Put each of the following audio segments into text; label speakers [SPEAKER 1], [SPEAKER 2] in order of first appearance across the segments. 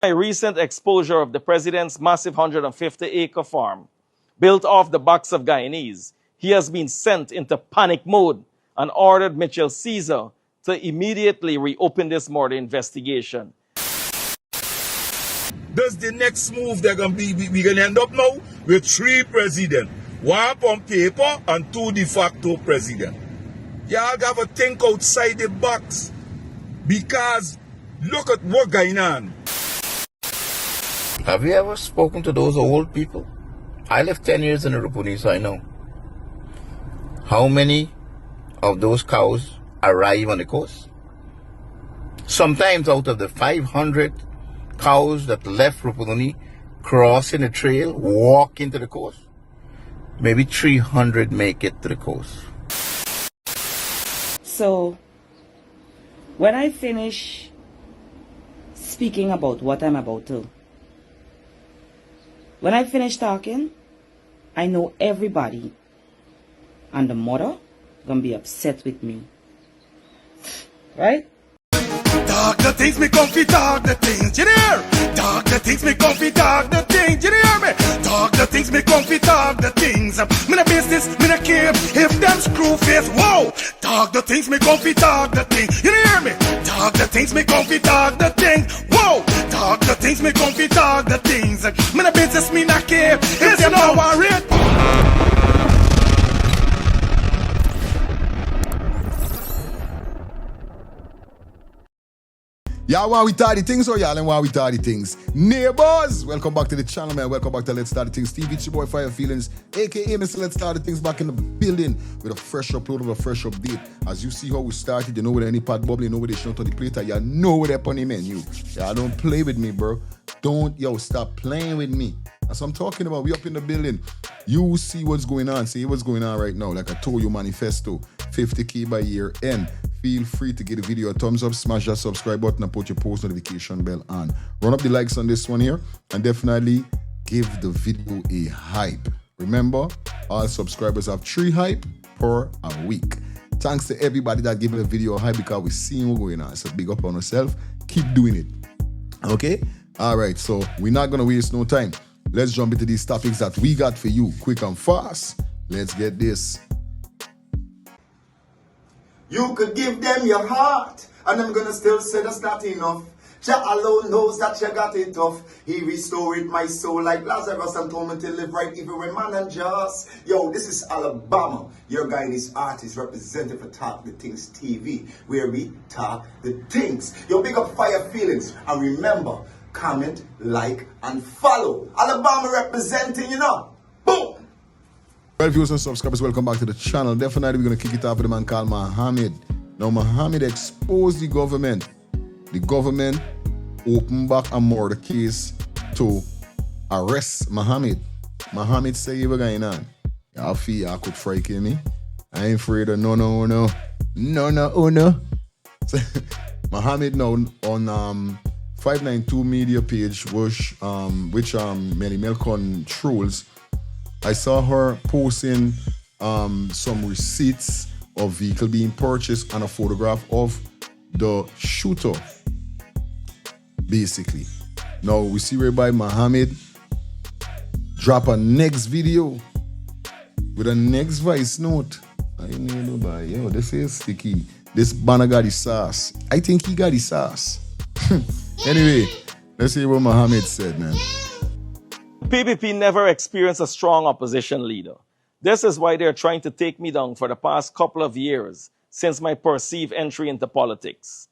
[SPEAKER 1] My recent exposure of the president's massive 150-acre farm, built off the backs of Guyanese, he has been sent into panic mode and ordered Mitchell Caesar to immediately reopen this murder investigation.
[SPEAKER 2] Does the next move they're going to be, we're going to end up now with 3 presidents. 1 on paper and 2 de facto president. Y'all got to think outside the box. Because look at what's going on.
[SPEAKER 3] Have you ever spoken to those old people? I lived 10 years in the Rupuni, so I know. How many of those cows arrive on the coast? Sometimes out of the 500 cows that left Rupuni, crossing the trail, walk into the coast, maybe 300 make it to the coast.
[SPEAKER 4] So, when I finish speaking about what I'm about to, when I finish talking, I know everybody and the mother gonna be upset with me. Right?
[SPEAKER 5] Talk the things, me comfy talk the things, you hear? Talk the things, me comfy talk the things, you hear me? Talk the things, me comfy talk the things. Me no business, me no care if them screw face, whoa! Talk the things, me comfy talk the things, you hear me? Talk the things, me comfy talk the things, whoa! Talk the things, me comfy talk the things. Me no business, me no care if them no worry.
[SPEAKER 6] Y'all want we tidy things or y'all and want we tidy things? Neighbors, welcome back to the channel, man. Welcome back to Let's Start the Things TV. It's your boy Fire Feelings, aka Mr. Let's Start the Things, back in the building with a fresh upload of a fresh update. As you see how we started, you know where any pot bubble, you know where they shot on the plate, y'all know where they're on the menu. Y'all don't play with me, bro. Stop playing with me. That's what I'm talking about. We up in the building. You see what's going on. See what's going on right now. Like I told you, manifesto, 50K by year end. Feel free to give the video a thumbs up, smash that subscribe button, and put your post notification bell on. Run up the likes on this one here, and definitely give the video a hype. Remember, all subscribers have 3 hype per a week. Thanks to everybody that gave the video a hype because we're seeing what's going on. So big up on ourselves. Keep doing it. Okay? All right, so we're not going to waste no time. Let's jump into these topics that we got for you quick and fast. Let's get this.
[SPEAKER 7] You could give them your heart, and I'm gonna still say that's not enough. Jah alone knows that you got it tough. He restored my soul like Lazarus and told me to live right even when man and just. Yo, this is Alabama. Your guy and his artist representative for Talk the Things TV, where we talk the things. Yo, big up Fire Feelings, and remember, comment, like, and follow. Alabama representing, you know. Boom!
[SPEAKER 6] Well, viewers and subscribers, welcome back to the channel. Definitely we're going to kick it off with a man called Mohamed. Now, Mohamed exposed the government. The government opened back a murder case to arrest Mohamed. Mohamed say, what's going on? Y'all feel y'all could frighten me? I ain't afraid of no. So, Mohamed now on 592 media page, which Melly Melcon trolls. I saw her posting some receipts of vehicle being purchased and a photograph of the shooter, basically. Now, we see whereby Mohamed drop a next video with a next voice note. I know by yo, this is sticky. This banner got the sauce. I think he got the sauce. Anyway, let's see what Mohamed said, man.
[SPEAKER 1] PPP never experienced a strong opposition leader. This is why they're trying to take me down for the past couple of years since my perceived entry into politics.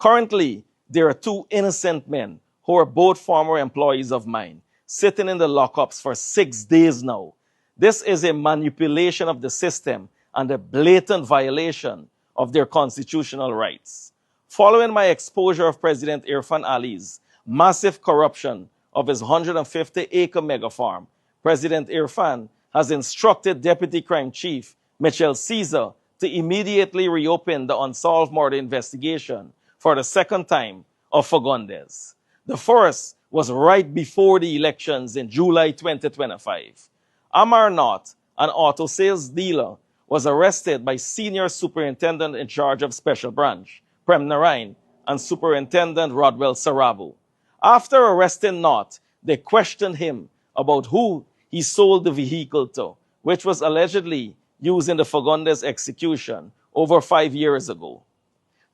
[SPEAKER 1] Currently, there are 2 innocent men who are both former employees of mine sitting in the lockups for 6 days now. This is a manipulation of the system and a blatant violation of their constitutional rights. Following my exposure of President Irfan Ali's massive corruption of his 150-acre mega farm, President Irfan has instructed Deputy Crime Chief Mitchell Caesar to immediately reopen the unsolved murder investigation for the second time of Fagundes. The first was right before the elections in July 2025. Amar Knott, an auto sales dealer, was arrested by Senior Superintendent in charge of Special Branch, Prem Narain, and Superintendent Rodwell Sarabu. After arresting Knott, they questioned him about who he sold the vehicle to, which was allegedly used in the Fagundes execution over 5 years ago.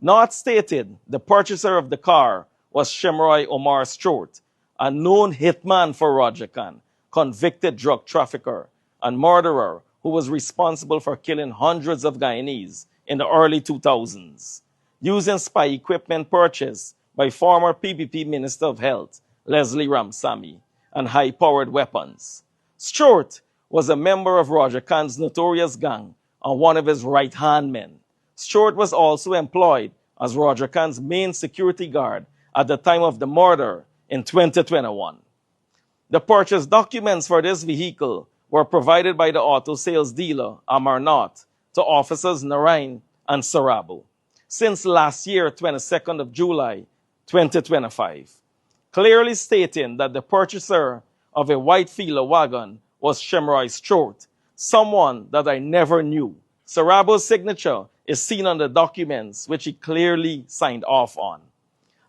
[SPEAKER 1] Knott stated the purchaser of the car was Shemroy Omar Stewart, a known hitman for Roger Khan, convicted drug trafficker and murderer who was responsible for killing hundreds of Guyanese in the early 2000s, using spy equipment purchased by former PPP Minister of Health, Leslie Ramsamy, and high-powered weapons. Stewart was a member of Roger Khan's notorious gang and one of his right-hand men. Stewart was also employed as Roger Khan's main security guard at the time of the murder in 2021. The purchase documents for this vehicle were provided by the auto sales dealer, Amar Knott, to officers Narain and Sarabo since last year, 22nd of July, 2025, clearly stating that the purchaser of a white Fila wagon was Shemroy Stewart, someone that I never knew. Sarabo's signature is seen on the documents which he clearly signed off on.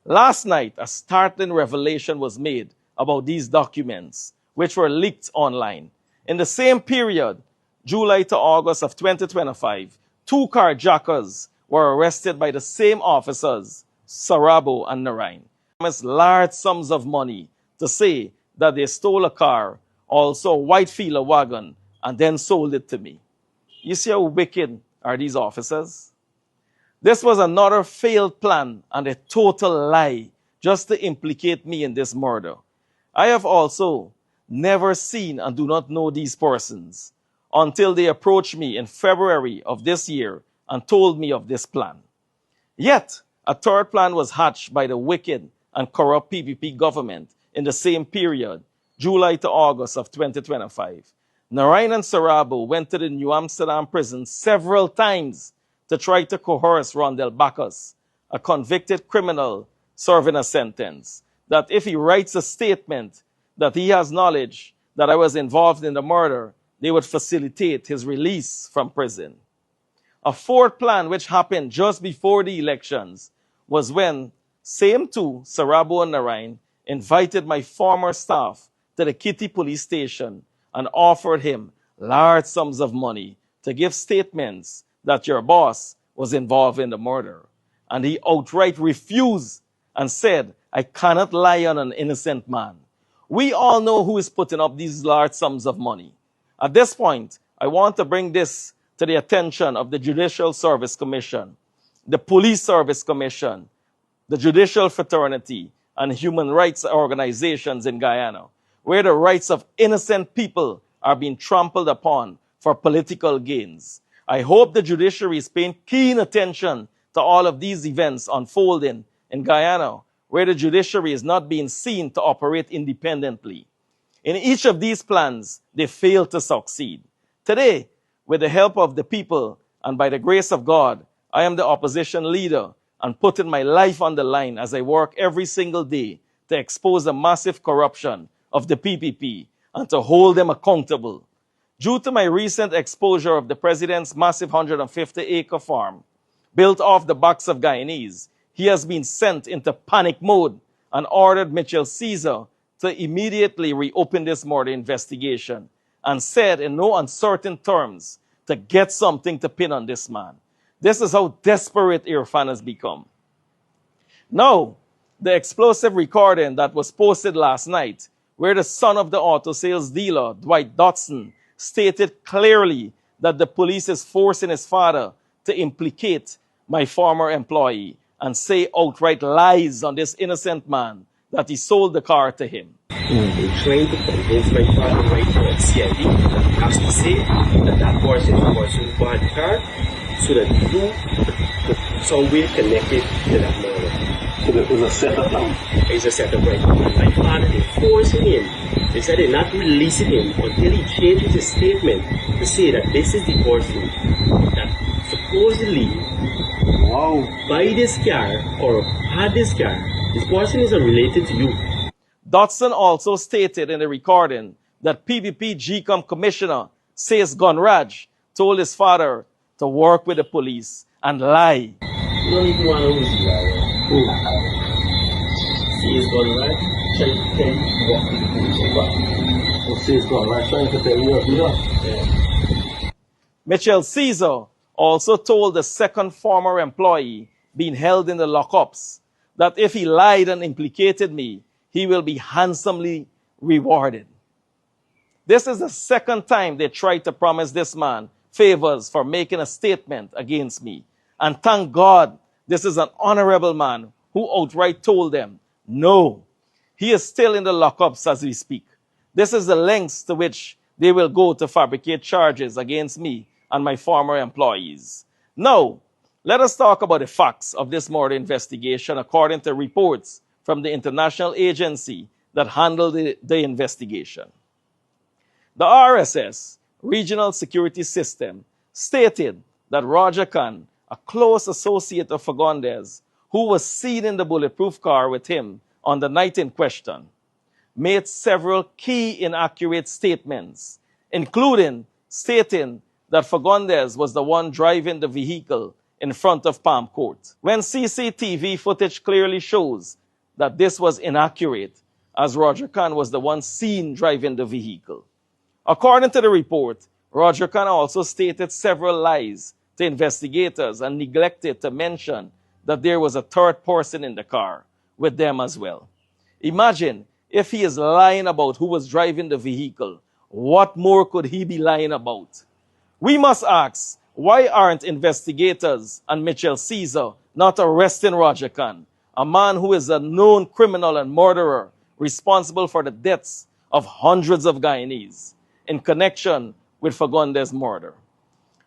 [SPEAKER 1] Last night, a startling revelation was made about these documents, which were leaked online. In the same period, July to August of 2025, 2 carjackers were arrested by the same officers, Sarabo and Narain. Promised large sums of money to say that they stole a car, also a white Fila wagon, and then sold it to me. You see how wicked are these officers? This was another failed plan and a total lie just to implicate me in this murder. I have also never seen and do not know these persons until they approached me in February of this year and told me of this plan. Yet, a third plan was hatched by the wicked and corrupt PPP government in the same period, July to August of 2025. Narain and Sarabo went to the New Amsterdam prison several times to try to coerce Rondell Bacchus, a convicted criminal serving a sentence, that if he writes a statement that he has knowledge that I was involved in the murder, they would facilitate his release from prison. A fourth plan, which happened just before the elections, was when same two, Sarabo and Narain, invited my former staff to the Kitty police station and offered him large sums of money to give statements that your boss was involved in the murder. And he outright refused and said, I cannot lie on an innocent man. We all know who is putting up these large sums of money. At this point, I want to bring this to the attention of the Judicial Service Commission, the Police Service Commission, the Judicial Fraternity, and human rights organizations in Guyana, where the rights of innocent people are being trampled upon for political gains. I hope the judiciary is paying keen attention to all of these events unfolding in Guyana, where the judiciary is not being seen to operate independently. In each of these plans, they fail to succeed. Today, with the help of the people and by the grace of God, I am the opposition leader and putting my life on the line as I work every single day to expose the massive corruption of the PPP and to hold them accountable. Due to my recent exposure of the president's massive 150-acre farm, built off the backs of Guyanese, he has been sent into panic mode and ordered Mitchell Caesar to immediately reopen this murder investigation and said in no uncertain terms to get something to pin on this man. This is how desperate Irfan has become. Now, the explosive recording that was posted last night, where the son of the auto sales dealer, Dwight Dotson, stated clearly that the police is forcing his father to implicate my former employee and say outright lies on this innocent man that he sold the car to him.
[SPEAKER 8] They trying to convince my father right now at CID that he has to say that that person is the person who bought the car so that you could some way connected to that murder. So it was a setup now? It's a setup right now. My father, they forcing him. They said they're not releasing him until he changes his statement to say that this is the person that supposedly buy this car or had this car. This person isn't related to you.
[SPEAKER 1] Dotson also stated in the recording that PPP GCOM Commissioner Says Gunraj told his father to work with the police and lie.
[SPEAKER 8] You don't even want to lose the guy. See it's gone right, try to tell you what the police are.
[SPEAKER 1] We'll see it's gone right, trying to tell you,
[SPEAKER 8] Yeah.
[SPEAKER 1] Mitchell Caesar also told the second former employee being held in the lockups that if he lied and implicated me, he will be handsomely rewarded. This is the second time they tried to promise this man favors for making a statement against me. And thank God this is an honorable man who outright told them, no, he is still in the lockups as we speak. This is the lengths to which they will go to fabricate charges against me and my former employees. Now, let us talk about the facts of this murder investigation according to reports from the international agency that handled the investigation. The RSS, Regional Security System, stated that Roger Khan, a close associate of Fagundes, who was seen in the bulletproof car with him on the night in question, made several key inaccurate statements, including stating that Fagundes was the one driving the vehicle in front of Palm Court, when CCTV footage clearly shows that this was inaccurate, as Roger Khan was the one seen driving the vehicle. According to the report, Roger Khan also stated several lies to investigators and neglected to mention that there was a third person in the car with them as well. Imagine if he is lying about who was driving the vehicle, what more could he be lying about? We must ask, why aren't investigators and Mitchell Caesar not arresting Roger Khan, a man who is a known criminal and murderer responsible for the deaths of hundreds of Guyanese in connection with Fagundes' murder?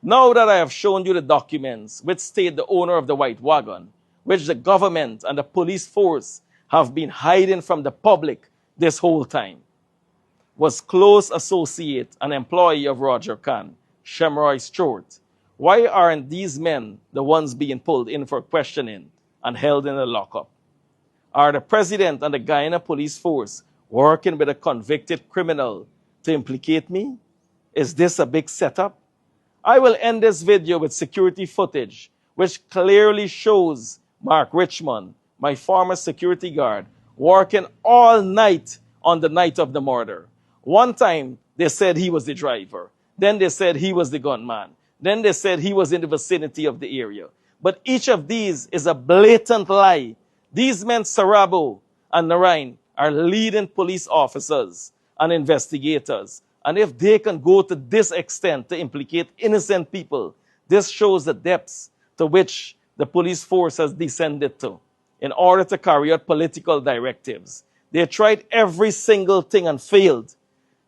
[SPEAKER 1] Now that I have shown you the documents which state the owner of the white wagon, which the government and the police force have been hiding from the public this whole time, was close associate and employee of Roger Khan, Shemroy Stewart, why aren't these men the ones being pulled in for questioning and held in a lockup? Are the president and the Guyana police force working with a convicted criminal to implicate me? Is this a big setup? I will end this video with security footage which clearly shows Mark Richmond, my former security guard, working all night on the night of the murder. One time they said he was the driver. Then they said he was the gunman. Then they said he was in the vicinity of the area. But each of these is a blatant lie. These men, Sarabo and Narain, are leading police officers and investigators. And if they can go to this extent to implicate innocent people, this shows the depths to which the police force has descended to in order to carry out political directives. They tried every single thing and failed.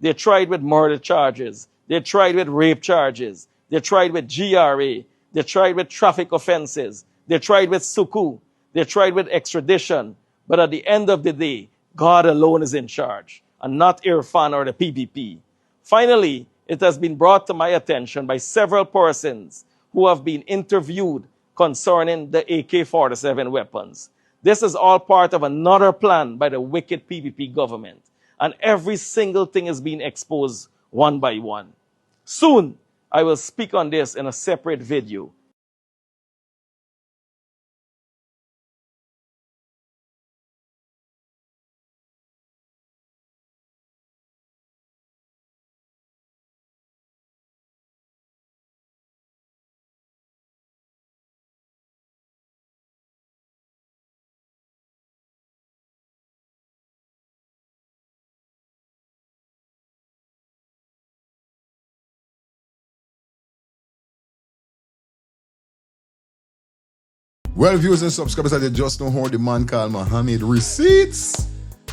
[SPEAKER 1] They tried with murder charges. They tried with rape charges. They tried with GRA. They tried with traffic offenses. They tried with suku. They tried with extradition. But at the end of the day, God alone is in charge, and not Irfan or the PPP. Finally, it has been brought to my attention by several persons who have been interviewed concerning the AK-47 weapons. This is all part of another plan by the wicked PPP government, and every single thing is being exposed one by one. Soon, I will speak on this in a separate video.
[SPEAKER 6] Well, viewers and subscribers, I just know how the man called Mohamed receipts.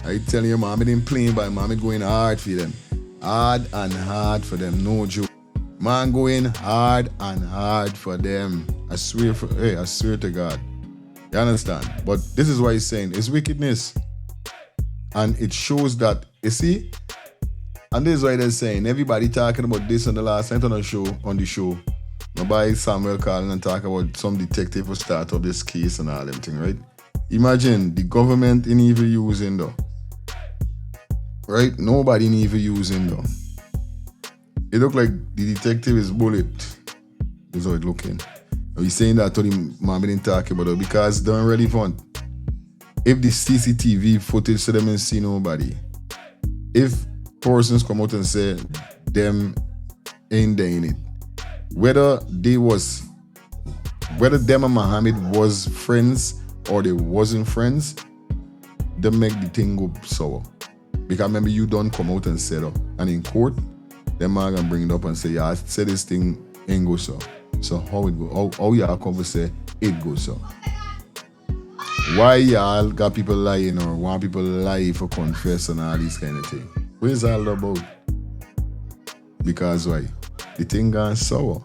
[SPEAKER 6] I tell you, Mohamed ain't playing by Mohamed going hard for them. Hard and hard for them, no joke. Man going hard and hard for them. I swear to God. You understand? But this is what he's saying. It's wickedness. And it shows that, you see? And this is why they're saying, everybody talking about this on the last night on the show. Nobody Samuel calling and talk about some detective who start up this case and all them thing, right? Imagine the government ain't even using though. Right? Nobody ain't even using though. It look like the detective is bullet. That's how it looking. He's saying that to the man didn't talk about it because it's irrelevant. if the CCTV footage so them ain't see nobody, if persons come out and say them ain't there in it, whether them and Mohamed was friends or they wasn't friends, they make the thing go sour. Because remember you don't come out and say that. And in court, them are gonna bring it up and say, yeah, I said this thing ain't go so. So how it go? How y'all come to say it goes so? Why y'all got people lying or want people lie for confess and all these kind of things? What is all about? Because why? The thing gone sour.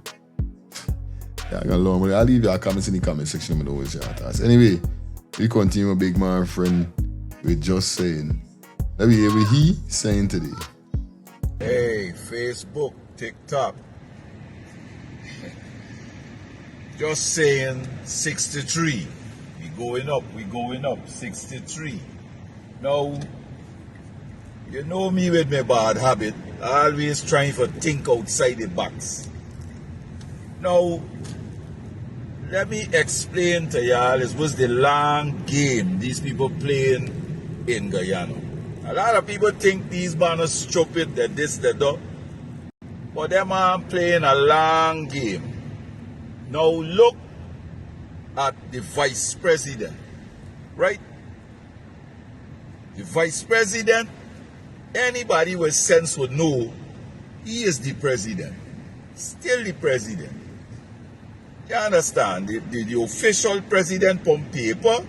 [SPEAKER 6] Yeah, I got long, but I'll leave your comments in the comment section with those your thoughts. Anyway, we continue, big man friend, with just saying. Let me hear what he saying today.
[SPEAKER 2] Hey, Facebook, TikTok. Just saying 63. We going up, 63. Now, you know me with my bad habit. Always trying to think outside the box. Now, let me explain to y'all, it was the long game these people playing in Guyana. A lot of people think these men are stupid, that this, that, that. But them are playing a long game. Now look at the vice president, right? The vice president, anybody with sense would know he is the president. Still the president. You understand? The official president on paper,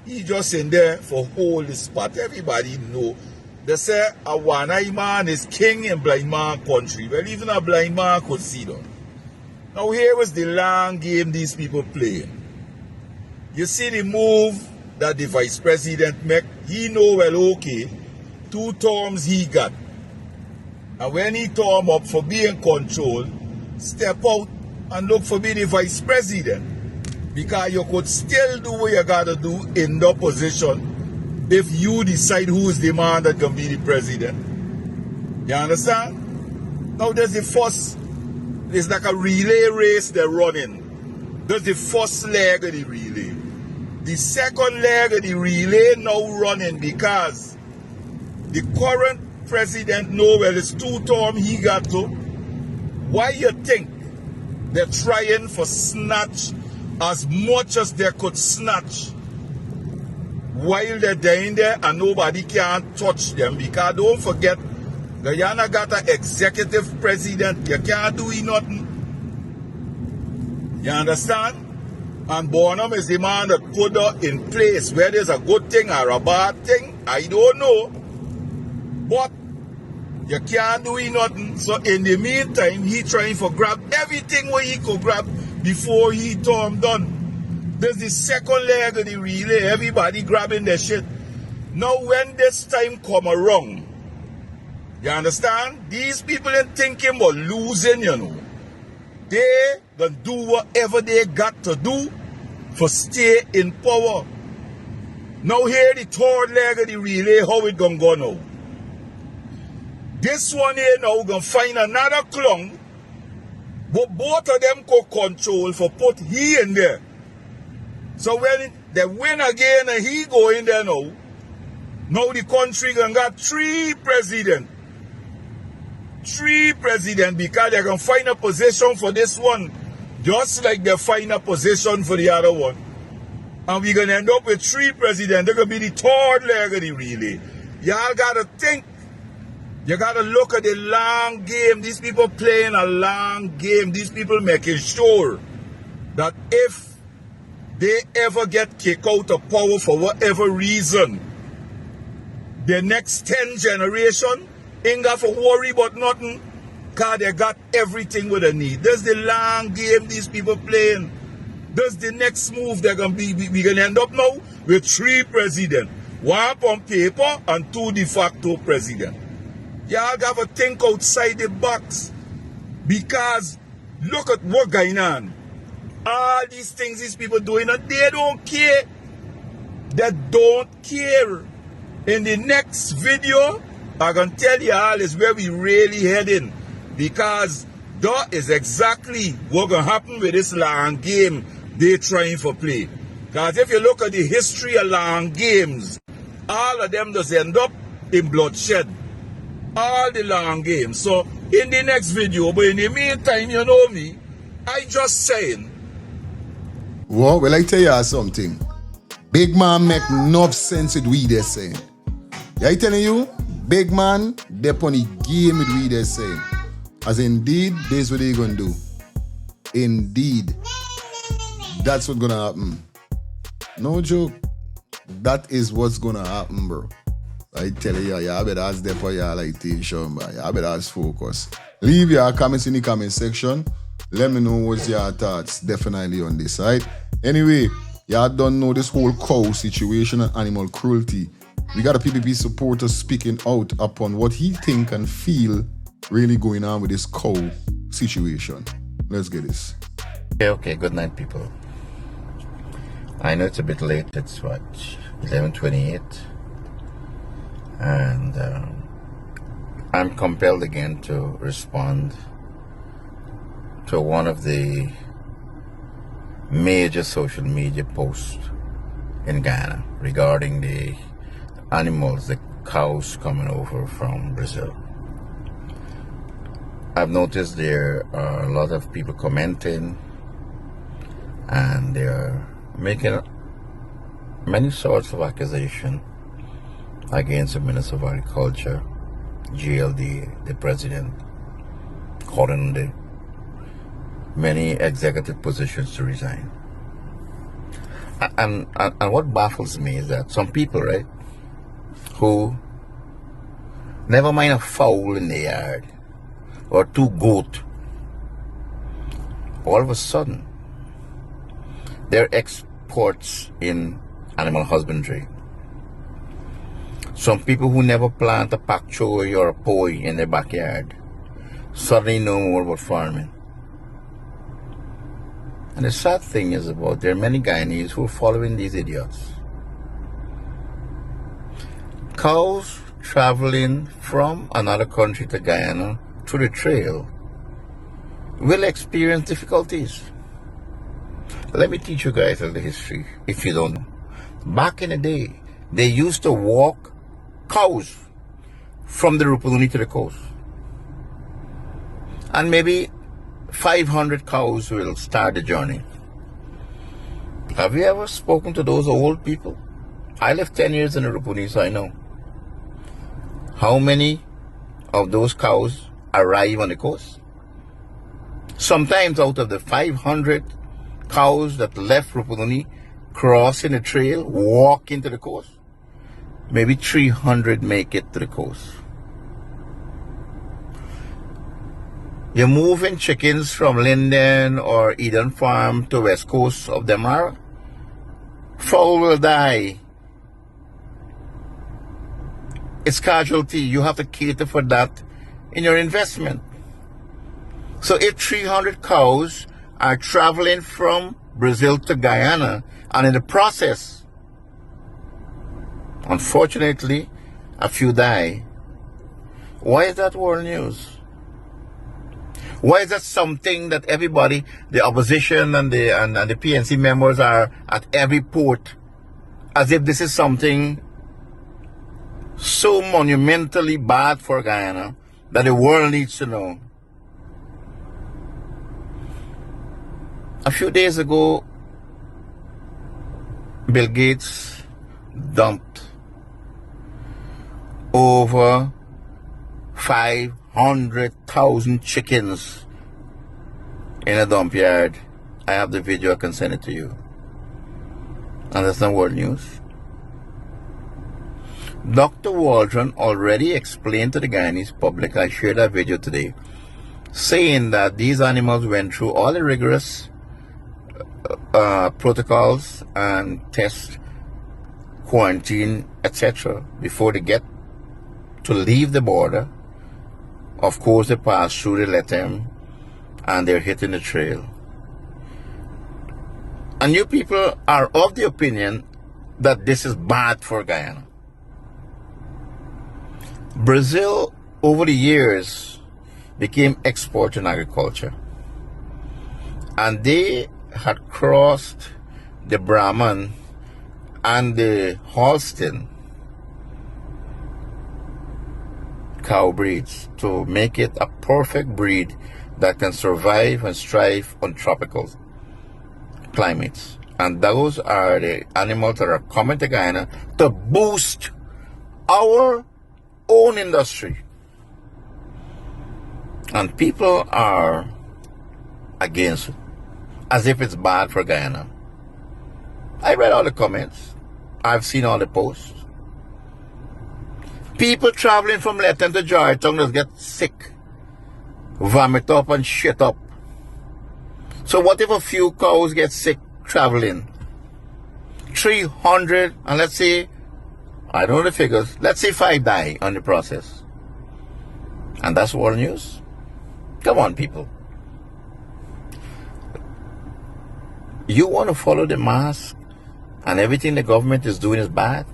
[SPEAKER 2] he just in there for hold the spot. Everybody know. They say a one-eye man is king in blind man country. Well, even a blind man could see that. Now here was the long game these people playing. You see the move that the vice president make. He know well, okay, 2 terms he got. And when he term up for being controlled, step out and look for being the vice president. Because you could still do what you gotta do in the opposition if you decide who is the man that can be the president. You understand? Now there's the first, it's like a relay race they're running. There's the first leg of the relay. The second leg of the relay now running because the current president know well it's 2 terms he got to. Why you think they're trying for snatch as much as they could snatch while they're down there and nobody can touch them? Because don't forget, Guyana got an executive president. You can't do nothing. You understand? And Bonham is the man that put her in place. Whether it's a good thing or a bad thing, I don't know. But you can't do nothing. So in the meantime, he trying to grab everything what he could grab before he term done. There's the second leg of the relay. Everybody grabbing their shit. Now when this time come around, you understand? These people ain't thinking about losing, you know. They gonna do whatever they got to do for stay in power. Now here the third leg of the relay, how it gonna go now? This one here now gonna find another clown, but both of them could control for put he in there. So when they win again and he go in there now the country gonna got 3 presidents. 3 presidents because they're going to find a position for this one just like they find a position for the other one. And we're going to end up with 3 presidents. They're going to be the third leg of the relay. Y'all got to think. You got to look at the long game. These people playing a long game. These people making sure that if they ever get kicked out of power for whatever reason, the next 10 generation ain't got to worry about nothing because they got everything what they need. There's the long game these people playing. There's the next move they're going to be. We're going to end up now with 3 presidents. 1 on paper and 2 de facto presidents. Y'all got to think outside the box. Because look at what's going on. All these things these people doing and they don't care. They don't care. In the next video, I can tell you all is where we really heading, because that is exactly what gonna happen with this long game they trying to play. Because if you look at the history of long games, all of them just end up in bloodshed. All the long games. So in the next video, but in the meantime, you know me, I just saying.
[SPEAKER 6] Well, I tell you something. Big man make enough sense with what they're saying. Yeah, I telling you, big man, they're on the game with what they're saying. As indeed, this is what they're gonna do. Indeed. That's what's gonna happen. No joke. That is what's gonna happen, bro. I tell you, you better ask them for your like attention, but you better ask focus. Leave your comments in the comment section. Let me know what's your thoughts definitely on this, right? Anyway, y'all don't know this whole cow situation and animal cruelty. We got a PPP supporter speaking out upon what he think and feel really going on with this cow situation. Let's get this.
[SPEAKER 3] Okay, good night, people. I know it's a bit late. It's what, 11:28, and I'm compelled again to respond to one of the major social media posts in Ghana regarding the animals, the cows coming over from Brazil. I've noticed there are a lot of people commenting, and they're making many sorts of accusation against the Minister of Agriculture, GLD, the President, calling the many executive positions to resign. And what baffles me is that some people, right, who never mind a fowl in the yard or two goat, all of a sudden they're experts in animal husbandry. Some people who never plant a pak choy or a poi in their backyard suddenly know more about farming. And the sad thing is about there are many Guyanese who are following these idiots. Cows traveling from another country to Guyana through the trail will experience difficulties. Let me teach you guys a little history if you don't know. Back in the day, they used to walk cows from the Rupununi to the coast. And maybe 500 cows will start the journey. Have you ever spoken to those old people? I lived 10 years in the Rupununi, so I know. How many of those cows arrive on the coast? Sometimes out of the 500 cows that left Rupununi, crossing the trail, walk into the coast, maybe 300 make it to the coast. You're moving chickens from Linden or Eden Farm to west coast of Demara, fowl will die. It's casualty. You have to cater for that in your investment. So if 300 cows are traveling from Brazil to Guyana, and in the process, unfortunately, a few die, why is that world news? Why is that something that everybody, the opposition and the PNC members are at every port, as if this is something so monumentally bad for Guyana that the world needs to know? A few days ago, Bill Gates dumped over 500,000 chickens in a dump yard. I have the video, I can send it to you. And that's not world news. Dr. Waldron already explained to the Guyanese public, I shared that video today, saying that these animals went through all the rigorous protocols and tests, quarantine, etc. before they get to leave the border. Of course, they pass through the Lethem and they're hitting the trail. And you people are of the opinion that this is bad for Guyana. Brazil, over the years, became expert in agriculture. And they had crossed the Brahman and the Holstein cow breeds to make it a perfect breed that can survive and strive on tropical climates. And those are the animals that are coming to Guyana to boost our own industry. And people are against it, as if it's bad for Guyana. I read all the comments. I've seen all the posts. People traveling from Letton to Georgetown just get sick, vomit up and shit up. So what if a few cows get sick traveling? 300, and let's say, I don't know the figures, let's say 5 die on the process. And that's world news? Come on, people. You want to follow the mask and everything the government is doing is bad?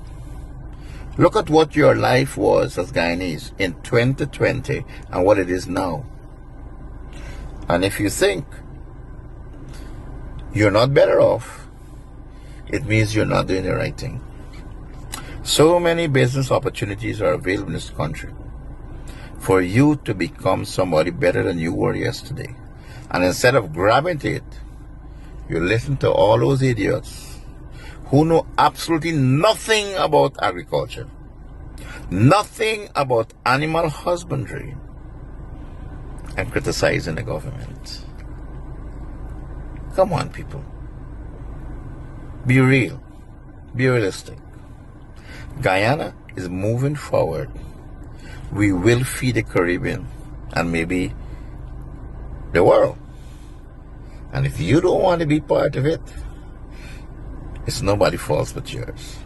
[SPEAKER 3] Look at what your life was as Guyanese in 2020 and what it is now. And if you think you're not better off, it means you're not doing the right thing. So many business opportunities are available in this country for you to become somebody better than you were yesterday. And instead of grabbing to it, you listen to all those idiots who know absolutely nothing about agriculture, nothing about animal husbandry, and criticizing the government. Come on, people. Be real. Be realistic. Guyana is moving forward. We will feed the Caribbean and maybe the world. And if you don't want to be part of it, it's nobody's fault but yours.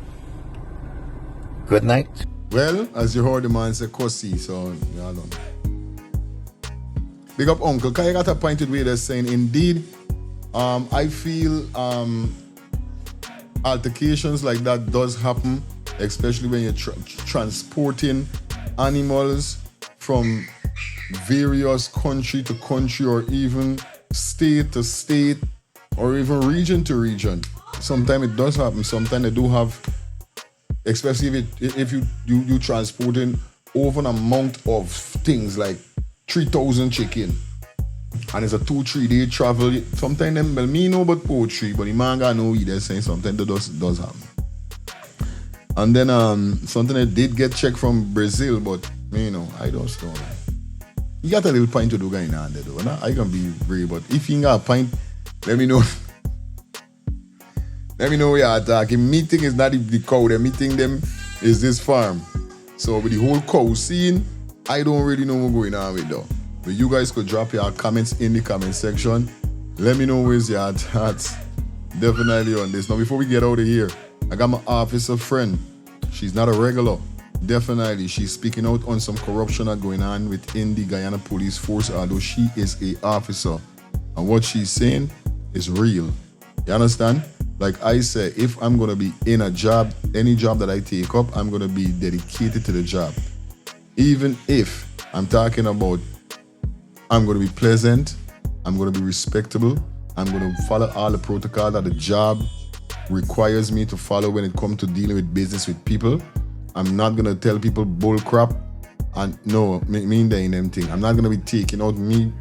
[SPEAKER 3] Good night.
[SPEAKER 6] Well, as you heard the man say, Kosi, so you know. Big up, Uncle. Can you got a point with where they're saying, indeed, I feel altercations like that does happen, especially when you're transporting animals from various country to country, or even state to state, or even region to region. Sometimes it does happen. Sometimes they do have, especially if you transporting over an amount of things like 3,000 chicken, and it's a 2-3 day travel. Sometimes them, well, me know about poetry, but the man got no either saying something that does happen. And then something that did get checked from Brazil, but you know, I don't know. You got a little pint to do going on there though. Nah? I can be brave, but if you ain't got a pint, let me know. Let me know where you're talking. Meeting is not the cow, the meeting them is this farm. So with the whole cow scene, I don't really know what's going on with though. But you guys could drop your comments in the comment section. Let me know where's your thoughts definitely on this. Now before we get out of here, I got my officer friend. She's not a regular. Definitely, she's speaking out on some corruption that's going on within the Guyana Police Force, although she is a officer. And what she's saying is real. You understand? Like I said, if I'm going to be in a job, any job that I take up, I'm going to be dedicated to the job. Even if I'm talking about I'm going to be pleasant, I'm going to be respectable, I'm going to follow all the protocol that the job requires me to follow when it comes to dealing with business with people. I'm not going to tell people bull crap and no, mean that in them thing. I'm not going to be taking out me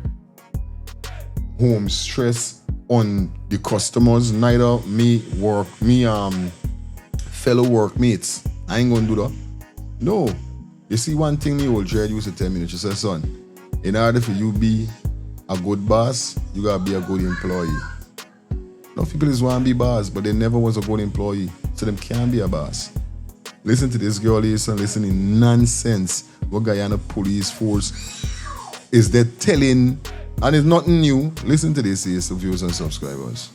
[SPEAKER 6] home stress on the customers, neither fellow workmates. I ain't going to do that. No. You see one thing me old Jared used to tell me, she said, son, in order for you be a good boss, you got to be a good employee. No people just want to be boss, but they never was a good employee, so them can't be a boss. Listen to this girl, listen in nonsense what Guyana Police Force is they telling, and it's nothing new. Listen to this, viewers and subscribers.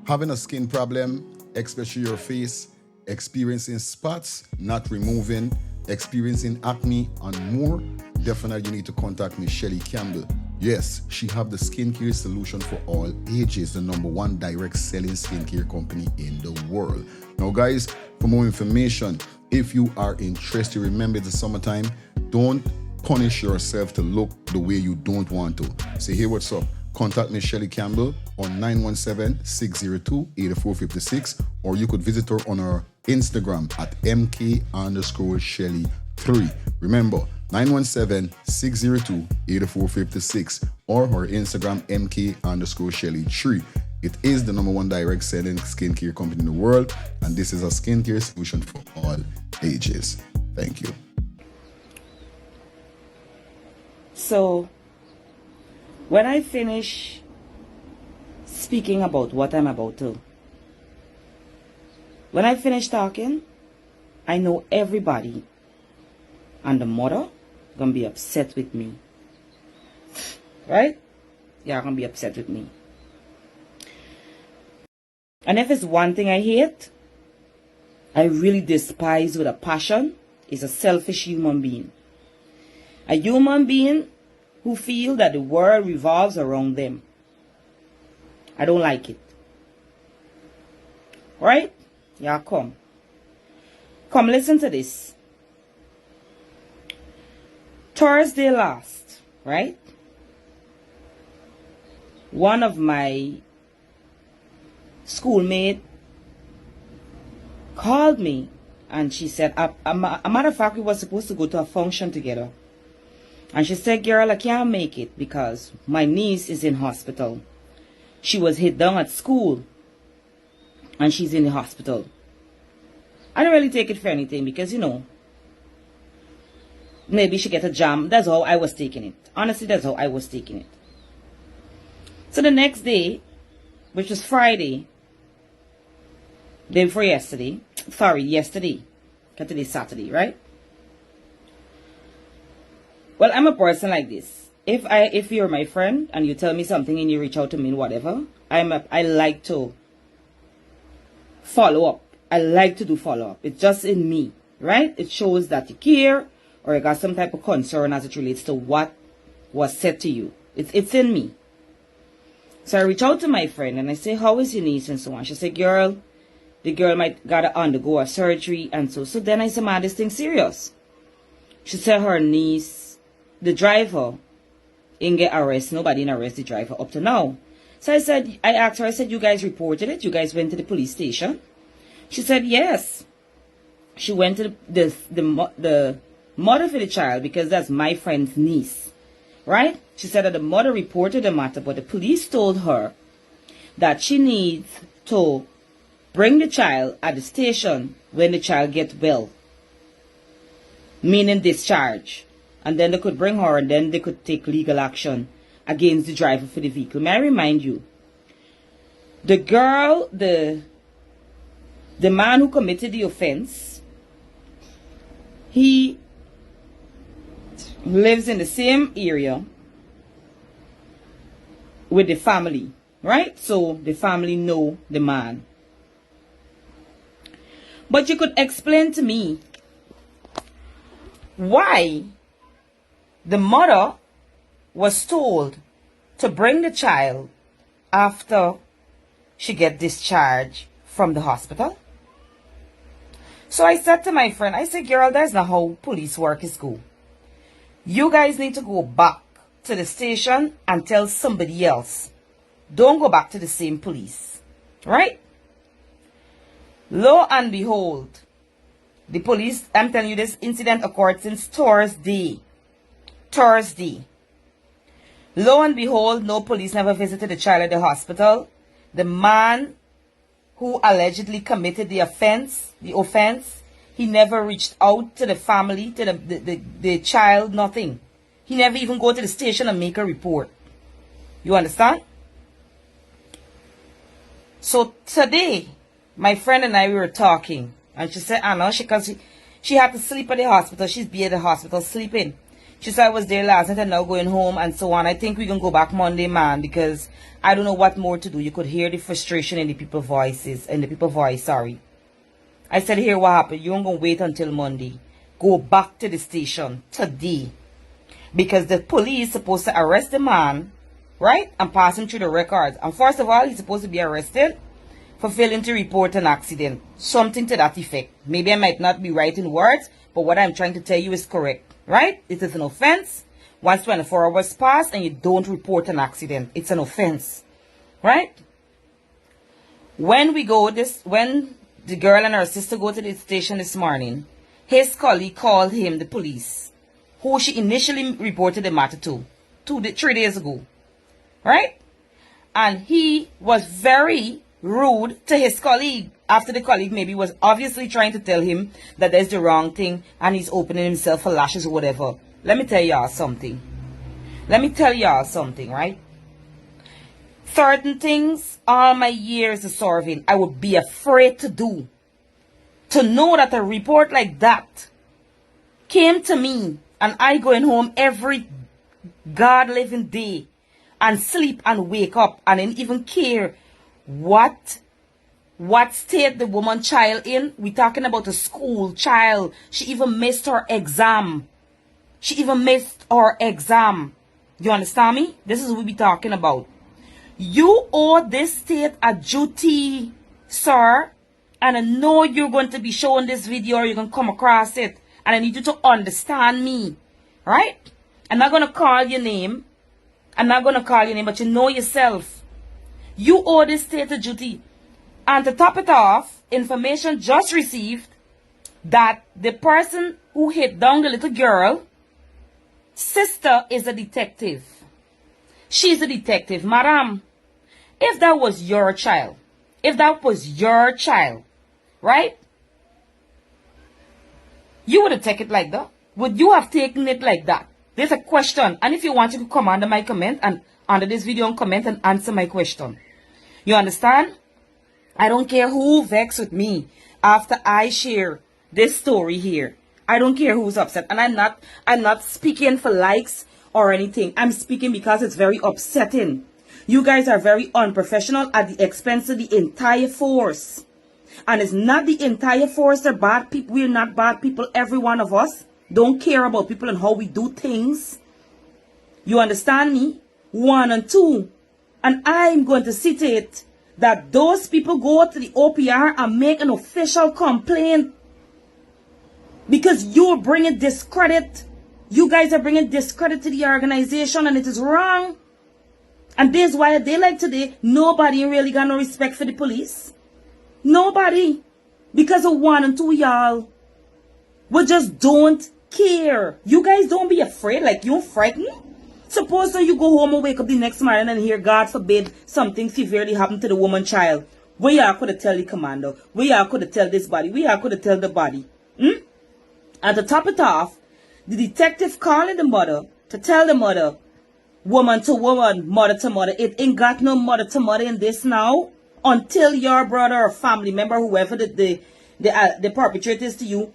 [SPEAKER 6] Having a skin problem, especially your face, experiencing spots, not removing, experiencing acne and more, definitely you need to contact Miss Shelly Campbell. Yes, she have the skincare solution for all ages, the #1 direct selling skincare company in the world. Now guys, for more information, if you are interested, remember it's the summertime, don't punish yourself to look the way you don't want to. Say, hey, what's up? Contact Miss Shelly Campbell on 917-602-8456, or you could visit her on her Instagram at mk_Shelly3. Remember, 917-602-8456 or her Instagram mk_Shelly3. It is the #1 direct selling skincare company in the world, and this is a skincare solution for all ages. Thank you.
[SPEAKER 4] So, when I finish speaking about what I'm about to, when I finish talking, I know everybody and the mother gonna be upset with me. Right? Y'all gonna be upset with me. And if it's one thing I hate, I really despise with a passion, is a selfish human being. A human being who feel that the world revolves around them. I don't like it. Right? Yeah, come. Come, listen to this. Thursday last, right? One of my schoolmate called me and she said, a matter of fact, we were supposed to go to a function together. And she said, girl, I can't make it because my niece is in hospital. She was hit down at school and she's in the hospital. I don't really take it for anything because, you know, maybe she get a jam. That's how I was taking it. Honestly, that's how I was taking it. So the next day, which was Friday, day before yesterday, yesterday, because today's Saturday, right? Well, I'm a person like this. If you're my friend and you tell me something and you reach out to me and whatever, I like to follow up. I like to do follow up. It's just in me, right? It shows that you care or you got some type of concern as it relates to what was said to you. It's in me. So I reach out to my friend and I say, how is your niece and so on? She said, girl, the girl might gotta undergo a surgery and so. So then I said, man, this thing serious. She said her niece, the driver, didn't get arrested. Nobody didn't arrest the driver up to now. So I asked her, I said, you guys reported it? You guys went to the police station? She said, yes. She went to the mother for the child because that's my friend's niece. Right? She said that the mother reported the matter, but the police told her that she needs to bring the child at the station when the child gets well. Meaning discharge. And then they could bring her and then they could take legal action against the driver for the vehicle. May I remind you, the girl, the man who committed the offense, he lives in the same area with the family, right? So the family know the man. But you could explain to me why the mother was told to bring the child after she get discharged from the hospital. So I said to my friend, I said, girl, that's not how police work is go. You guys need to go back to the station and tell somebody else. Don't go back to the same police. Right? Lo and behold, the police, I'm telling you, this incident occurred since Thursday. Lo and behold, no police never visited the child at the hospital. The man who allegedly committed the offense, he never reached out to the family, to the child, nothing. He never even go to the station and make a report. You understand? So today, my friend and I, we were talking. And she said, Anna, because she had to sleep at the hospital. She's be at the hospital sleeping. She said, I was there last night and now going home and so on. I think we can go back Monday, man, because I don't know what more to do. You could hear the frustration in the people's voices, sorry. I said, here what happened. You ain't going to wait until Monday. Go back to the station today. Because the police supposed to arrest the man, right? And pass him through the records. And first of all, he's supposed to be arrested for failing to report an accident. Something to that effect. Maybe I might not be right in words, but what I'm trying to tell you is correct. Right? It is an offense. Once 24 hours pass and you don't report an accident, it's an offense. right? When the girl and her sister go to the station this morning, his colleague called him the police, who she initially reported the matter to 3 days ago, right? And he was very rude to his colleague after the colleague maybe was obviously trying to tell him that there's the wrong thing and he's opening himself for lashes or whatever. Let me tell y'all something. Right? Certain things, all my years of serving, I would be afraid to do. To know that a report like that came to me and I going home every God-living day and sleep and wake up and didn't even care what state the woman child in. We talking about a school child. She even missed her exam. You understand me? This is what we talking about. You owe this state a duty, sir. And I know you're going to be showing this video or you're going to come across it. And I need you to understand me. Right? I'm not going to call your name. But you know yourself. You owe this state a duty. And to top it off, information just received that the person who hit down the little girl, sister is a detective. She's a detective. Madam, if that was your child, right? You would have taken it like that. Would you have taken it like that? There's a question. And if you want, you can come under my comment and under this video and comment and answer my question. You understand? I don't care who vexed with me after I share this story here. I don't care who's upset. And I'm not speaking for likes or anything. I'm speaking because it's very upsetting. You guys are very unprofessional at the expense of the entire force. And it's not the entire force. They're bad people. We're not bad people. Every one of us don't care about people and how we do things. You understand me? 1 and 2. And I'm going to state that those people go to the OPR and make an official complaint. Because you're bringing discredit. You guys are bringing discredit to the organization and it is wrong. And this is why a day like today, nobody really got no respect for the police. Nobody. Because of 1 and 2, y'all. We just don't care. You guys don't be afraid. Like, you're frightened. Suppose that you go home and wake up the next morning and hear, God forbid, something severely happened to the woman child. We are could have tell the commander. We are could have tell this body. We are could have tell the body. And to top it off, the detective calling the mother to tell the mother, woman to woman, mother to mother. It ain't got no mother to mother in this now. Until your brother or family member, whoever the perpetrator is to you,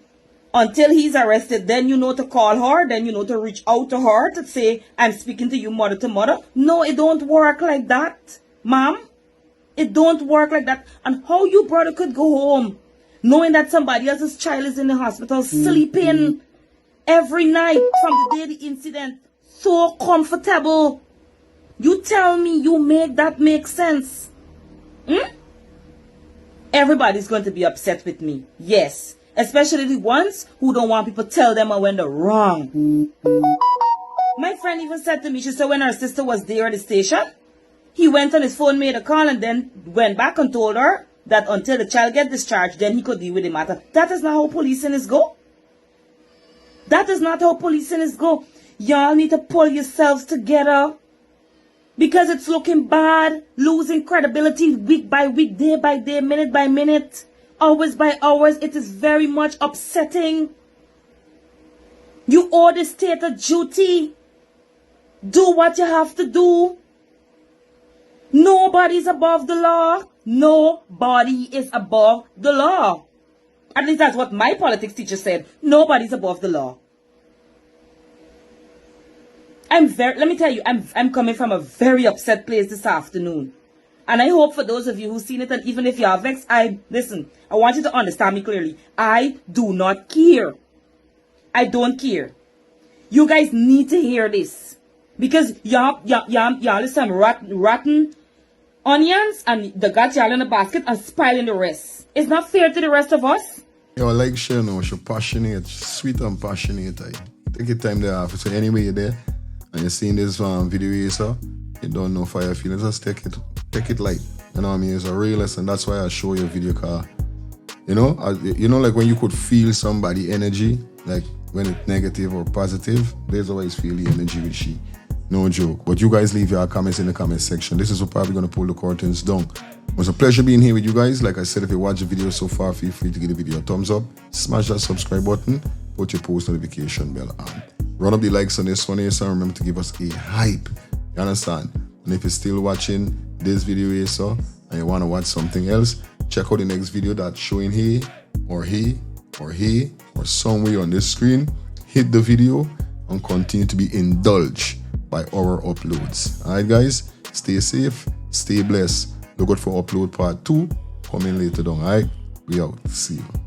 [SPEAKER 4] until he's arrested, then you know to call her, then you know to reach out to her to say, I'm speaking to you mother to mother. No, it don't work like that, ma'am. It don't work like that. And how you brother could go home knowing that somebody else's child is in the hospital sleeping every night from the day of the incident, so comfortable. You tell me you make that make sense. Everybody's going to be upset with me. Yes. Especially the ones who don't want people to tell them when they're wrong. My friend even said to me, she said when her sister was there at the station, he went on his phone, made a call, and then went back and told her that until the child get discharged, then he could deal with the matter. That is not how policing is go. That is not how policing is go. Y'all need to pull yourselves together. Because it's looking bad, losing credibility week by week, day by day, minute by minute, hours by hours. It is very much upsetting. You owe the state a duty. Do what you have to do. Nobody's above the law. Nobody is above the law. At least that's what my politics teacher said. Nobody's above the law. Let me tell you, I'm coming from a very upset place this afternoon. And I hope for those of you who've seen it, and even if you are vexed, listen, I want you to understand me clearly. I do not care. I don't care. You guys need to hear this. Because y'all is some rotten onions, and they got y'all in a basket and spoiling the rest. It's not fair to the rest of us.
[SPEAKER 6] Yo, like she know, she's passionate, sweet and passionate. Take your time there. So anyway, you're there. And you're seeing this video here, so you don't know for your feelings, just take it take it light. You know what I mean? It's a real lesson. That's why I show you a video car. You know, like when you could feel somebody energy, like when it's negative or positive, there's always feel the energy with she. No joke. But you guys leave your comments in the comment section. This is what probably gonna pull the curtains down. It was a pleasure being here with you guys. Like I said, if you watch the video so far, feel free to give the video a thumbs up, smash that subscribe button, put your post notification bell on. Run up the likes on this one here, so remember to give us a hype. You understand? And if you're still watching this video here, so, and you want to watch something else, check out the next video that's showing here, or somewhere on this screen. Hit the video and continue to be indulged by our uploads. Alright guys, stay safe, stay blessed. Look out for upload part 2 coming later down. Alright, we out. See you.